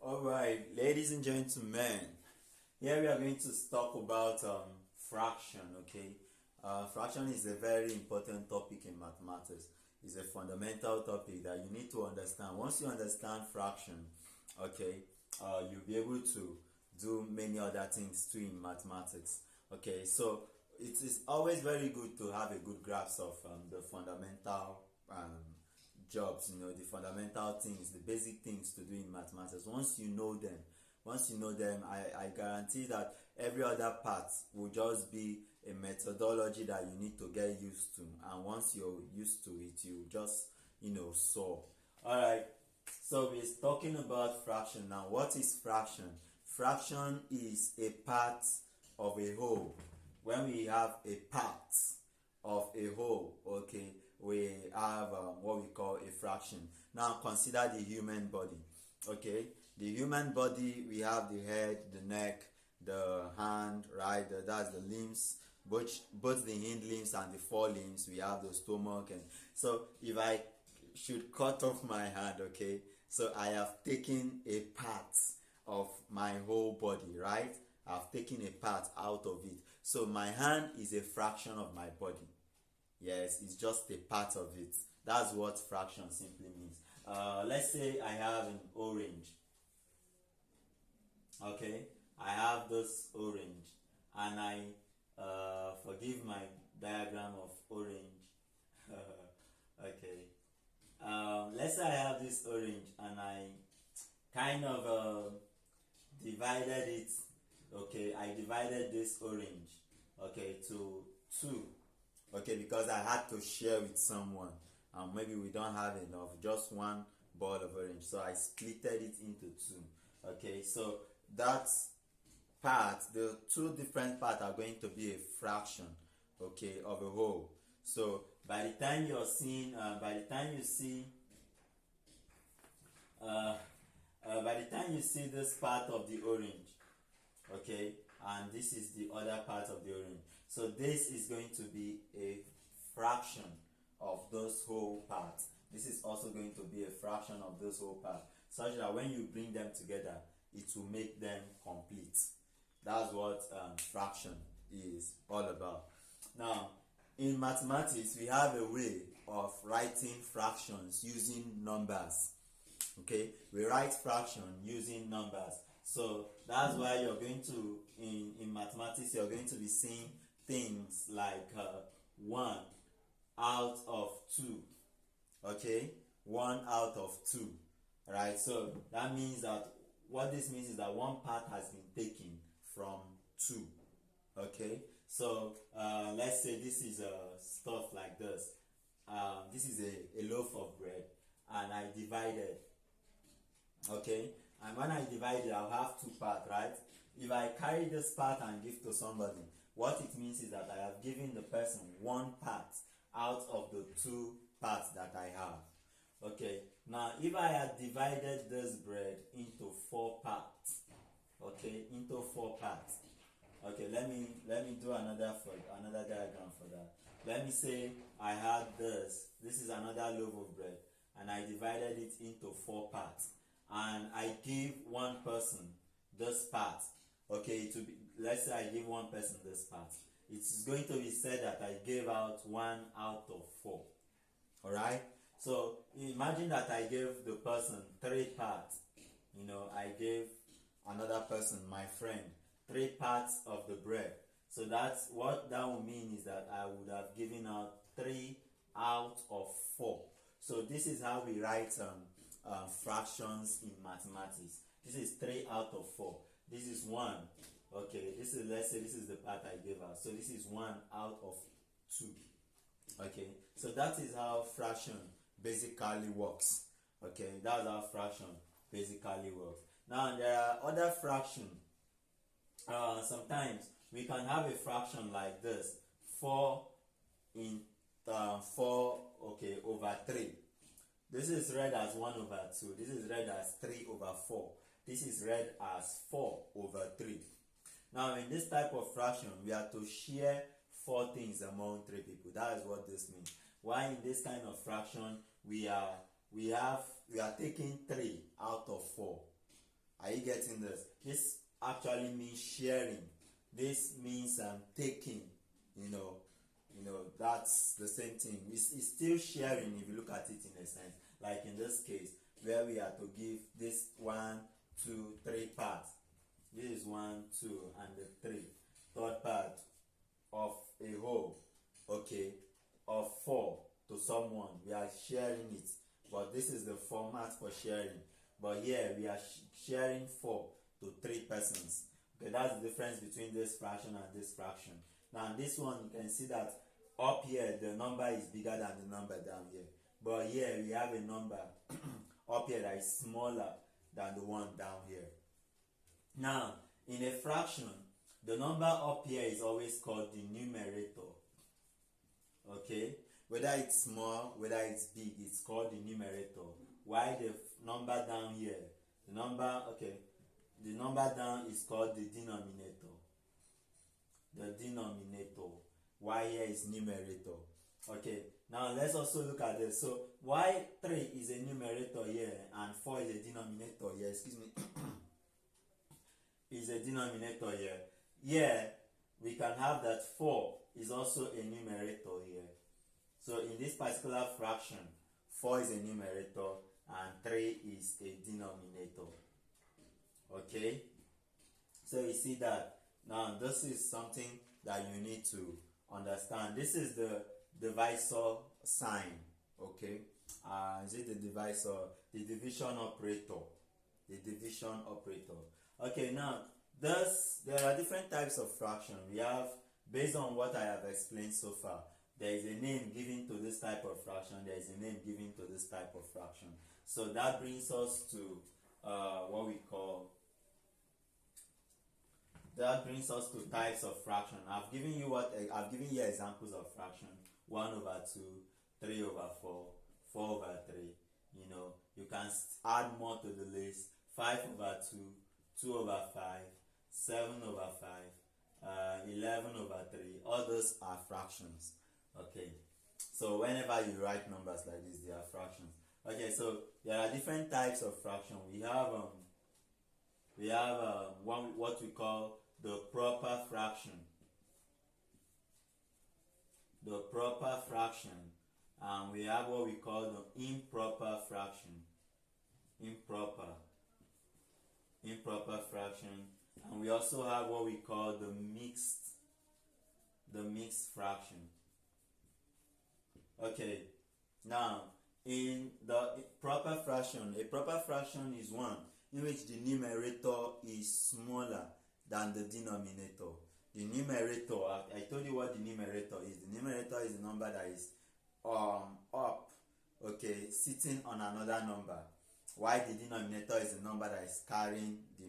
Alright, ladies and gentlemen, here we are going to talk about fraction, okay? Fraction is a very important topic in mathematics. It's a fundamental topic that you need to understand. Once you understand fraction, okay, you'll be able to do many other things too in mathematics. Okay, so it is always very good to have a good grasp of the fundamental jobs, the fundamental things, the basic things to do in mathematics. Once you know them, I guarantee that every other part will just be a methodology that you need to get used to. And once you're used to it, you just, solve. Alright, so we're talking about fraction now. What is fraction? Fraction is a part of a whole. When we have a part of a whole, okay, we have what we call a fraction. Now consider the human body. Okay, the human body, we have the head, the neck, the hand, right? That's the limbs, both the hind limbs and the forelimbs. We have the stomach, and so if I should cut off my hand, okay, so I have taken a part of my whole body, right? I've taken a part out of it. So my hand is a fraction of my body. Yes, it's just a part of it. That's what fraction simply means. Let's say I have an orange. Okay, I have this orange, and I forgive my diagram of orange. Okay, let's say I have this orange, and I kind of divided it. Okay, I divided this orange, okay, to two. Okay, because I had to share with someone, and maybe we don't have enough, just one ball of orange, so I splitted it into two. Okay, so that part, the two different parts are going to be a fraction, okay, of a whole. So by the time you see this part of the orange, okay, and this is the other part of the orange, so this is going to be a fraction of those whole parts. This is also going to be a fraction of those whole parts, such that when you bring them together, it will make them complete. That's what fraction is all about. Now, in mathematics, we have a way of writing fractions using numbers. Okay, we write fraction using numbers. So that's why you're going to, in mathematics, you're going to be seeing things like 1 out of 2. Okay, 1 out of 2. Right, so that means that what this means is that one part has been taken from 2. Okay, so let's say this is stuff like this. This is a loaf of bread, and I divided. Okay, and when I divide it, I'll have 2 parts, right? If I carry this part and give to somebody, what it means is that I have given the person 1 part out of the 2 parts that I have. Okay, now if I had divided this bread into 4 parts, okay, into 4 parts. Okay, let me do another diagram for that. Let me say I had this. This is another loaf of bread, and I divided it into 4 parts, and I give one person this part. Okay, to be, let's say I give one person this part. It is going to be said that I gave out 1 out of 4. All right. So imagine that I gave the person 3 parts. I gave another person, my friend, 3 parts of the bread. So that's what that would mean, is that I would have given out 3 out of 4. So this is how we write fractions in mathematics. This is 3 out of 4. This is 1. Okay, let's say this is the part I gave out. So this is 1 out of 2. Okay, so that is how fraction basically works. Okay, that's how fraction basically works. Now there are other fractions. Sometimes we can have a fraction like this: 4 in 4, okay, over 3. This is read as 1 over 2. This is read as 3 over 4. This is read as 4 over 3. Now in this type of fraction, we have to share 4 things among 3 people. That is what this means. Why in this kind of fraction we are taking 3 out of 4. Are you getting this? This actually means sharing. This means taking. That's the same thing. It's still sharing if you look at it in a sense. Like in this case, where we are to give this 1, 2, 3 parts. This is 1, 2, and the 3. Third part of a whole, okay, of 4 to someone. We are sharing it, but this is the format for sharing. But here we are sharing 4 to 3 persons. Okay, that's the difference between this fraction and this fraction. Now in this one, you can see that up here the number is bigger than the number down here. But here we have a number up here that is smaller than the one down here. Now, in a fraction, the number up here is always called the numerator. Okay? Whether it's small, whether it's big, it's called the numerator. While the number down here, the number down is called the denominator. The denominator. Why here is numerator. Okay, now let's also look at this. So why 3 is a numerator here and 4 is a denominator here, is a denominator here. Here we can have that 4 is also a numerator here. So in this particular fraction, 4 is a numerator and 3 is a denominator. Okay, so you see that. Now this is something that you need to understand. This is the divisor sign. Okay, is it the divisor? The division operator. The division operator. Okay, now there are different types of fraction. We have, based on what I have explained so far, there is a name given to this type of fraction. There is a name given to this type of fraction. So that brings us to what we call. That brings us to types of fraction. I've given you examples of fraction: 1 over 2, 3 over 4, 4 over 3. You can add more to the list: 5 over 2, 2 over 5, 7 over 5, 11 over 3. All those are fractions. Okay, so whenever you write numbers like this, they are fractions. Okay, so there are different types of fraction. We have what we call the proper fraction. The proper fraction, and we have what we call the improper fraction. Improper fraction, and we also have what we call the mixed fraction. Okay, now in the proper fraction, a proper fraction is one in which the numerator is smaller than the denominator. The numerator, I told you what the numerator is. The numerator is the number that is up, okay, sitting on another number, while the denominator is the number that is carrying the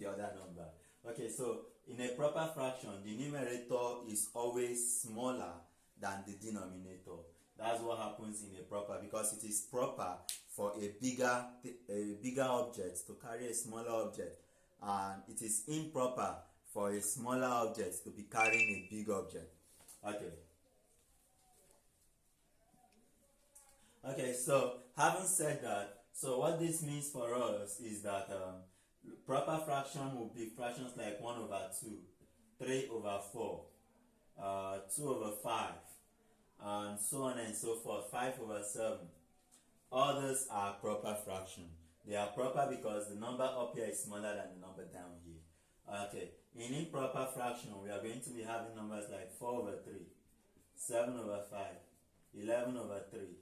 other number. Okay, so in a proper fraction, the numerator is always smaller than the denominator. That's what happens in a proper, because it is proper for a bigger object to carry a smaller object, and it is improper for a smaller object to be carrying a big object. Okay, so having said that, so what this means for us is that proper fraction will be fractions like 1 over 2, 3 over 4, 2 over 5, and so on and so forth, 5 over 7. Others are proper fraction. They are proper because the number up here is smaller than the number down here. Okay, in improper fraction, we are going to be having numbers like 4 over 3, 7 over 5, 11 over 3,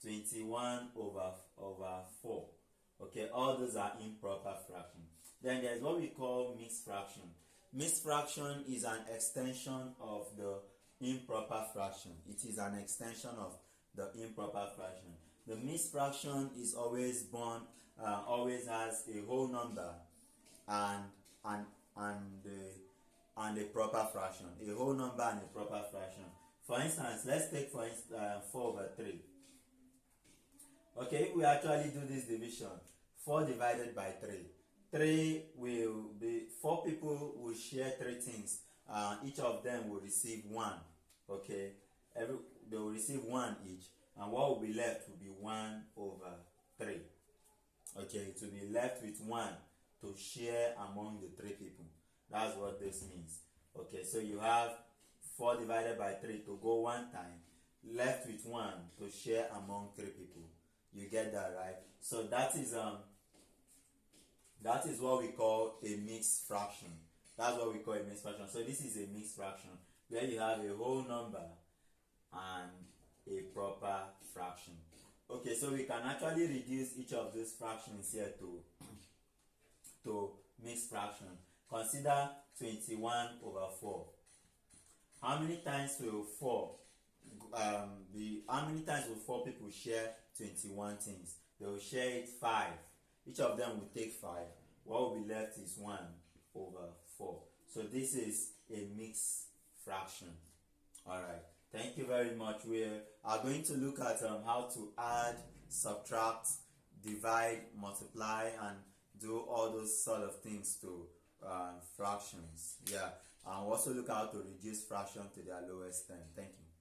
21 over 4. Okay, all those are improper fraction. Then there's what we call mixed fraction. Mixed fraction is an extension of the improper fraction. It is an extension of the improper fraction. The mixed fraction is always has a whole number and a proper fraction. A whole number and a proper fraction. For instance, let's take 4 over 3. Okay, if we actually do this division, 4 divided by 3 will be 4 people will share 3 things. Each of them will receive 1. Okay, they will receive 1 each, and what will be left will be 1 over 3. Okay, it will be left with 1, to share among the 3 people. That's what this means. Okay, so you have 4 divided by 3 to go 1 time, left with 1 to share among 3 people. You get that, right? So that is what we call a mixed fraction. That's what we call a mixed fraction. So this is a mixed fraction where you have a whole number and a proper fraction. Okay, so we can actually reduce each of these fractions here to mixed fraction. Consider 21 over 4. How many times will 4 how many times will 4 people share 21 things? They will share it 5. Each of them will take 5. What will be left is 1 over 4. So this is a mixed fraction. Alright, thank you very much. We are going to look at how to add, subtract, divide, multiply, and do all those sort of things to fractions. Yeah, and we'll also look at how to reduce fraction to their lowest term. Thank you.